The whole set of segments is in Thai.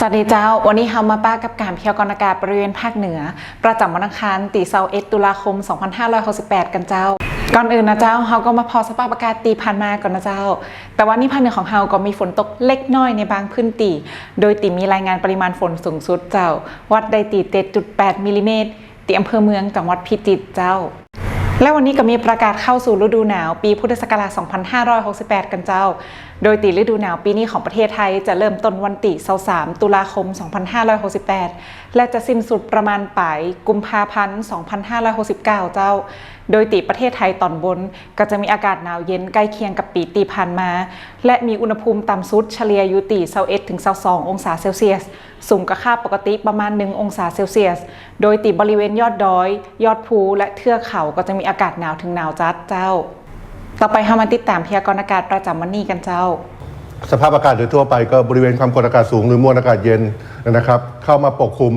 สวัสดีเจ้าวันนี้เรามาป้ากับการพยากรณ์อากาศบริเวณภาคเหนือประจำวันอังคารตี21 ตุลาคม 2568 กันเจ้าก่อนอื่นนะเจ้าเราก็มาพอสภาพอากาศตีผ่านมาก่อนนะเจ้าแต่วันนี้ภาคเหนือของเราก็มีฝนตกเล็กน้อยในบางพื้นที่โดยตีมีรายงานปริมาณฝนสูงสุดเจ้าวัดได้ตี 7.8 มิลลิเมตรที่อำเภอเมืองจังหวัดพิจิตรเจ้าและวันนี้ก็มีประกาศเข้าสู่ฤดูหนาวปีพุทธศักราช 2568 กันเจ้าโดยฤดูหนาวปีนี้ของประเทศไทยจะเริ่มต้นวันที่23 ตุลาคม 2568 และจะสิ้นสุดประมาณปลายกุมภาพันธ์ 2569 เจ้าโดยประเทศไทยตอนบนก็จะมีอากาศหนาวเย็นใกล้เคียงกับปีที่ผ่านมาและมีอุณหภูมิต่ำสุดเฉลี่ยอยู่ที่21 ถึง 22 องศาเซลเซียสสูงกว่าค่าปกติประมาณ 1 องศาเซลเซียสโดยบริเวณยอดดอยยอดภูและเทือกเขาก็จะมีอากาศหนาวถึงหนาวจัดเจ้าต่อไปเรามาติดตามพยากรณ์อากาศประจำวันนี้กันเจ้าสภาพอากาศโดยทั่วไปก็บริเวณความกดอากาศสูงหรือมวลอากาศเย็นนะครับเข้ามาปกคลุม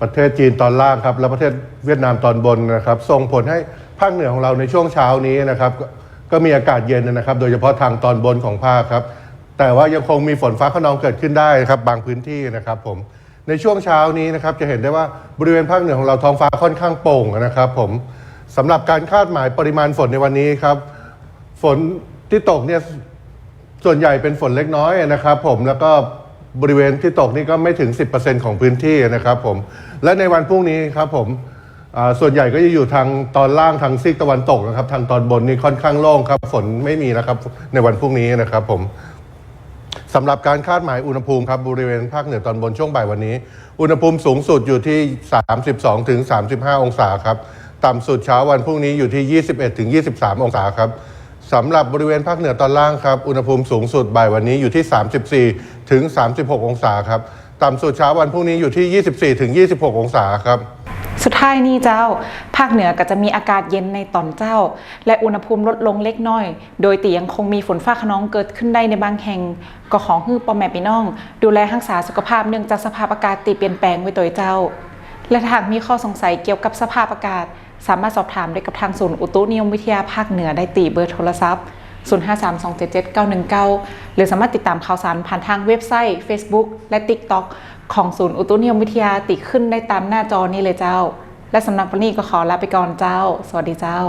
ประเทศจีนตอนล่างครับและประเทศเวียดนามตอนบนนะครับส่งผลให้ภาคเหนือของเราในช่วงเช้านี้นะครับก็มีอากาศเย็นนะครับโดยเฉพาะทางตอนบนของภาคครับแต่ว่ายังคงมีฝนฟ้าคะนองเกิดขึ้นได้ครับบางพื้นที่นะครับผมในช่วงเช้านี้นะครับจะเห็นได้ว่าบริเวณภาคเหนือของเราท้องฟ้าค่อนข้างโปร่งนะครับผมสำหรับการคาดหมายปริมาณฝนในวันนี้ครับฝนที่ตกเนี่ยส่วนใหญ่เป็นฝนเล็กน้อยนะครับผมแล้วก็บริเวณที่ตกนี่ก็ไม่ถึง 10% ของพื้นที่นะครับผมและในวันพรุ่งนี้ครับผมส่วนใหญ่ก็จะอยู่ทางตอนล่างทางซีกตะวันตกนะครับทางตอนบนนี่ค่อนข้างโล่งครับฝนไม่มีนะครับในวันพรุ่งนี้นะครับผมสำหรับการคาดหมายอุณหภูมิครับบริเวณภาคเหนือตอนบนช่วงบ่ายวันนี้อุณหภูมิสูงสุดอยู่ที่32 ถึง 35 องศาครับต่ำสุดเช้าวันพรุ่งนี้อยู่ที่21 ถึง 23 องศาครับสำหรับบริเวณภาคเหนือตอนล่างครับอุณหภูมิสูงสุดบ่ายวันนี้อยู่ที่34 ถึง 36 องศาครับต่ำสุดเช้าวันพรุ่งนี้อยู่ที่24 ถึง 26 องศาครับสุดท้ายนี้เจ้าภาคเหนือก็จะมีอากาศเย็นในตอนเจ้าและอุณหภูมิลดลงเล็กน้อยโดยยังคงมีฝนฟ้าคะนองเกิดขึ้นได้ในบางแห่งก็ขอให้พ่อแม่พี่น้องดูแลรักษาสุขภาพเนื่องจากสภาพอากาศเปลี่ยนแปลงไว้โดยเจ้าและหากมีข้อสงสัยเกี่ยวกับสภาพอากาศสามารถสอบถามได้กับทางศูนย์อุตุนิยมวิทยาภาคเหนือได้เบอร์โทรศัพท์0532777919หรือสามารถติดตามข่าวสารผ่านทางเว็บไซต์ Facebook และ TikTok ของศูนย์อุตุนิยมวิทยาติดขึ้นได้ตามหน้าจอนี้เลยเจ้าและสำหรับวันนี้ก็ขอลาไปก่อนเจ้าสวัสดีเจ้า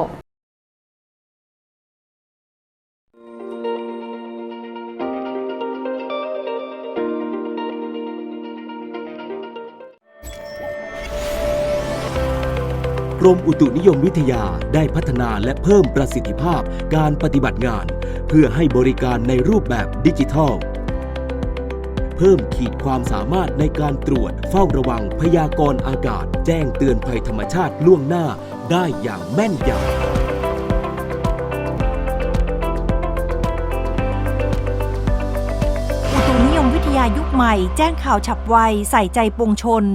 กรมอุตุนิยมวิทยาได้พัฒนาและเพิ่มประสิทธิภาพการปฏิบัติงานเพื่อให้บริการในรูปแบบดิจิทัลเพิ่มขีดความสามารถในการตรวจเฝ้าระวังพยากรณ์อากาศแจ้งเตือนภัยธรรมชาติล่วงหน้าได้อย่างแม่นยำอุตุนิยมวิทยายุคใหม่แจ้งข่าวฉับไวใส่ใจปวงชน